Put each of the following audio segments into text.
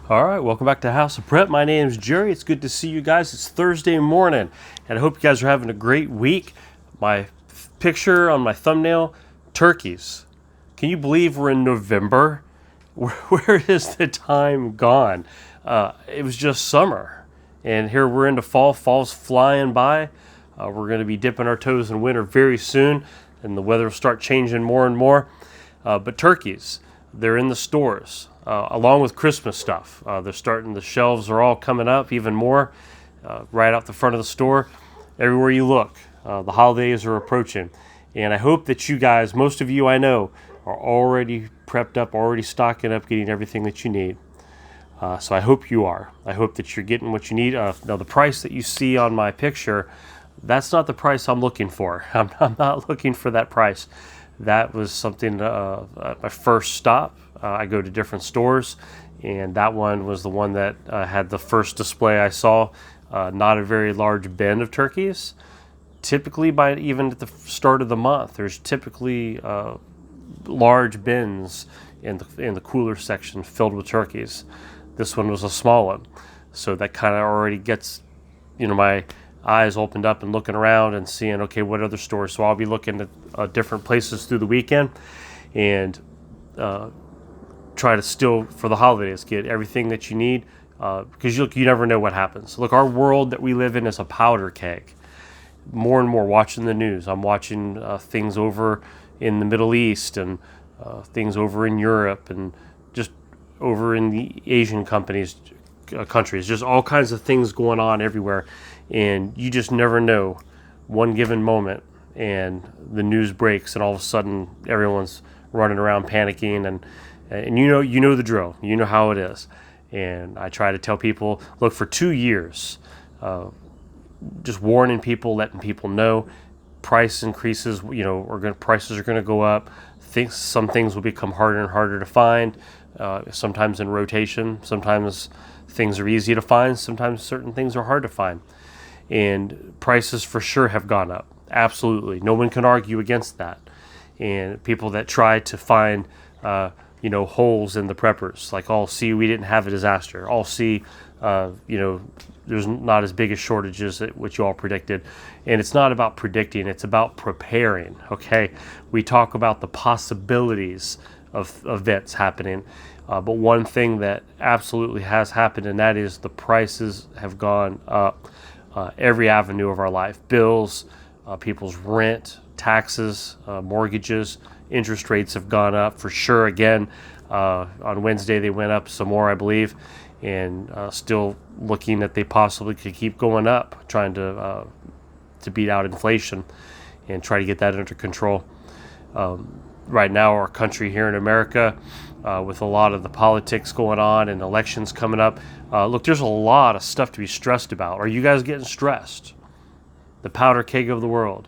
All right, welcome back to House of Prep. My name is Jerry. It's good to see you guys. It's Thursday morning, and I hope you guys are having a great week. My picture on my thumbnail, turkeys. Can you believe we're in November? Where is the time gone? It was just summer, and here we're into fall. Fall's flying by. We're going to be dipping our toes in winter very soon, and the weather will start changing more and more. But turkeys, they're in the stores. Along with Christmas stuff. The shelves are all coming up even more right out the front of the store. Everywhere you look, the holidays are approaching. And I hope that you guys, most of you I know, are already prepped up, already stocking up, getting everything that you need. So I hope you are. I hope that you're getting what you need. Now, the price that you see on my picture, that's not the price I'm looking for. I'm not looking for that price. That was something, my first stop. I go to different stores, and that one was the one that had the first display I saw. Not a very large bin of turkeys. Typically, even at the start of the month, there's typically large bins in the cooler section filled with turkeys. This one was a small one, so that kind of already gets, my eyes opened up and looking around and seeing, okay, what other stores. So I'll be looking at different places through the weekend, and try to still, for the holidays, get everything that you need, because you never know what happens. Look, our world that we live in is a powder keg. More and more watching the news. I'm watching things over in the Middle East, and things over in Europe, and just over in the Asian countries, just all kinds of things going on everywhere. And you just never know one given moment, and the news breaks, and all of a sudden everyone's running around panicking, and you know the drill. You know how it is. And I try to tell people, look, for 2 years, just warning people, letting people know, price increases, prices are going to go up. Some things will become harder and harder to find, sometimes in rotation. Sometimes things are easy to find. Sometimes certain things are hard to find. And prices for sure have gone up. Absolutely. No one can argue against that. And people that try to find holes in the preppers, like, see, we didn't have a disaster. See, there's not as big a shortage as what you all predicted. And it's not about predicting, it's about preparing, okay? We talk about the possibilities of events happening, but one thing that absolutely has happened, and that is the prices have gone up. Every avenue of our life, bills, people's rent, taxes, mortgages, interest rates have gone up for sure. Again, on Wednesday they went up some more, I believe, and still looking that they possibly could keep going up, trying to beat out inflation and try to get that under control. Right now, our country here in America, with a lot of the politics going on and elections coming up, look, there's a lot of stuff to be stressed about. Are you guys getting stressed? The powder keg of the world.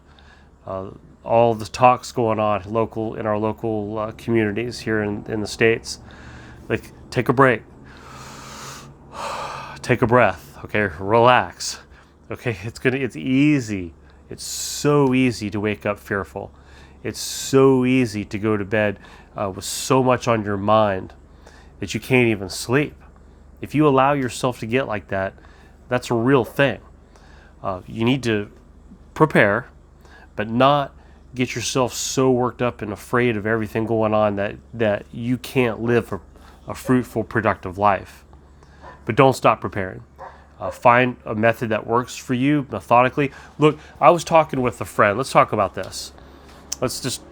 All the talks going on in our local communities here in the States. Like, take a break. Take a breath. Okay, relax. Okay, it's easy. It's so easy to wake up fearful. It's so easy to go to bed with so much on your mind that you can't even sleep. If you allow yourself to get like that, that's a real thing. You need to prepare, but not get yourself so worked up and afraid of everything going on that you can't live a fruitful, productive life. But don't stop preparing. Find a method that works for you methodically. Look, I was talking with a friend. Let's talk about this. Let's just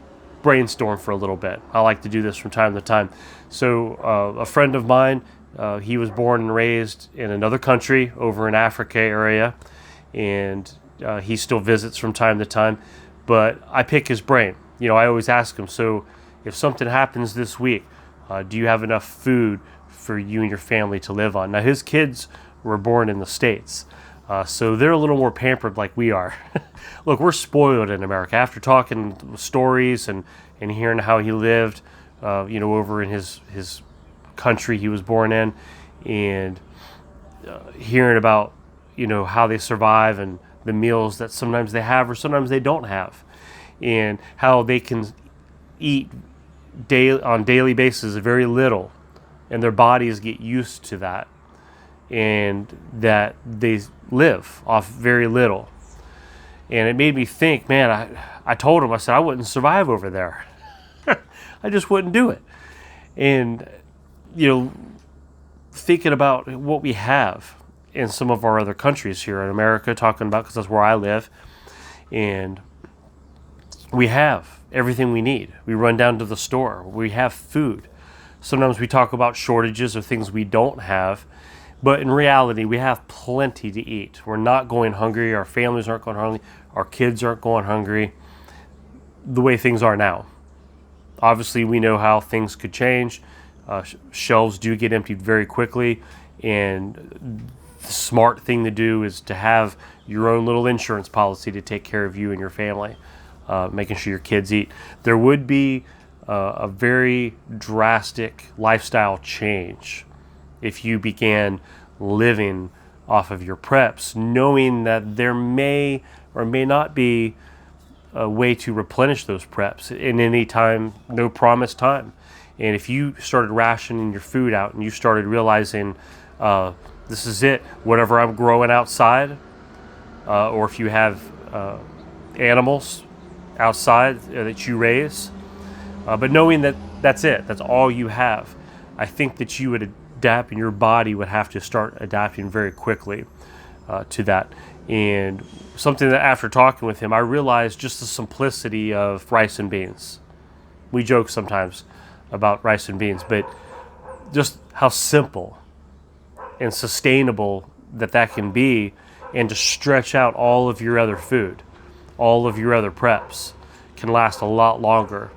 brainstorm for a little bit. I like to do this from time to time. So a friend of mine, he was born and raised in another country over in Africa area, and he still visits from time to time. But I pick his brain. I always ask him, so if something happens this week, do you have enough food for you and your family to live on? Now, his kids were born in the States, so they're a little more pampered like we are. Look, we're spoiled in America. After talking stories and hearing how he lived, over in his country he was born in, and hearing about, how they survive and the meals that sometimes they have or sometimes they don't have, and how they can eat on daily basis very little and their bodies get used to that, and that they live off very little. And it made me think, man, I told him, I said, I wouldn't survive over there. I just wouldn't do it. And, thinking about what we have in some of our other countries here in America, talking about, because that's where I live, and we have everything we need. We run down to the store. We have food. Sometimes we talk about shortages or things we don't have, but in reality, we have plenty to eat. We're not going hungry. Our families aren't going hungry. Our kids aren't going hungry the way things are now. Obviously, we know how things could change. Shelves do get emptied very quickly, and the smart thing to do is to have your own little insurance policy to take care of you and your family, making sure your kids eat. There would be a very drastic lifestyle change if you began living off of your preps, knowing that there may or may not be a way to replenish those preps in any time, no promised time. And if you started rationing your food out and you started realizing this is it, whatever I'm growing outside, or if you have animals outside that you raise, but knowing that that's it, that's all you have, I think that you would adapt, and your body would have to start adapting very quickly to that. And something that after talking with him, I realized just the simplicity of rice and beans. We joke sometimes about rice and beans, but just how simple and sustainable that can be, and to stretch out all of your other food, all of your other preps can last a lot longer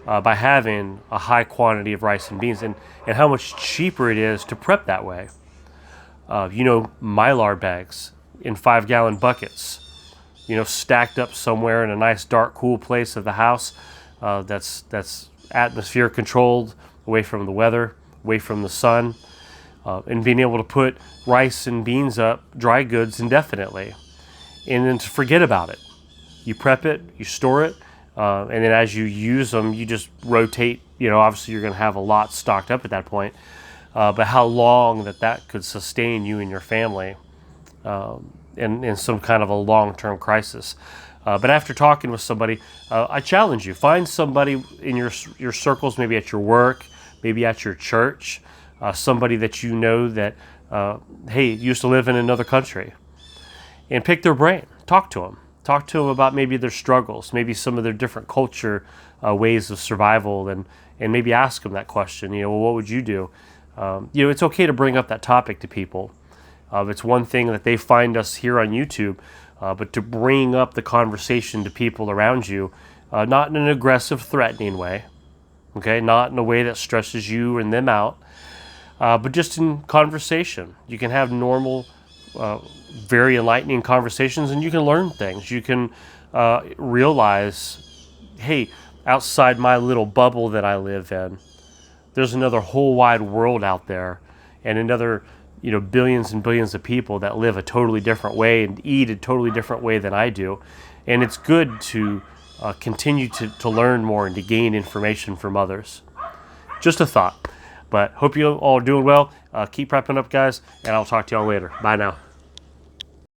by having a high quantity of rice and beans, and how much cheaper it is to prep that way. Mylar bags in 5-gallon buckets, stacked up somewhere in a nice dark cool place of the house that's atmosphere controlled, away from the weather, away from the sun, and being able to put rice and beans up, dry goods, indefinitely, and then to forget about it. You prep it, you store it, and then as you use them, you just rotate. Obviously you're going to have a lot stocked up at that point, but how long that could sustain you and your family in some kind of a long-term crisis. But after talking with somebody, I challenge you, find somebody in your circles, maybe at your work, maybe at your church, somebody that you know that, used to live in another country, and pick their brain. Talk to them. Talk to them about maybe their struggles, maybe some of their different culture ways of survival, and maybe ask them that question. What would you do? It's okay to bring up that topic to people. It's one thing that they find us here on YouTube, but to bring up the conversation to people around you, not in an aggressive, threatening way, okay, not in a way that stresses you and them out, but just in conversation. You can have normal, very enlightening conversations, and you can learn things. You can realize, hey, outside my little bubble that I live in, there's another whole wide world out there, and another billions and billions of people that live a totally different way and eat a totally different way than I do. And it's good to continue to learn more and to gain information from others. Just a thought. But hope you all are doing well. Keep prepping up, guys, and I'll talk to y'all later. Bye now.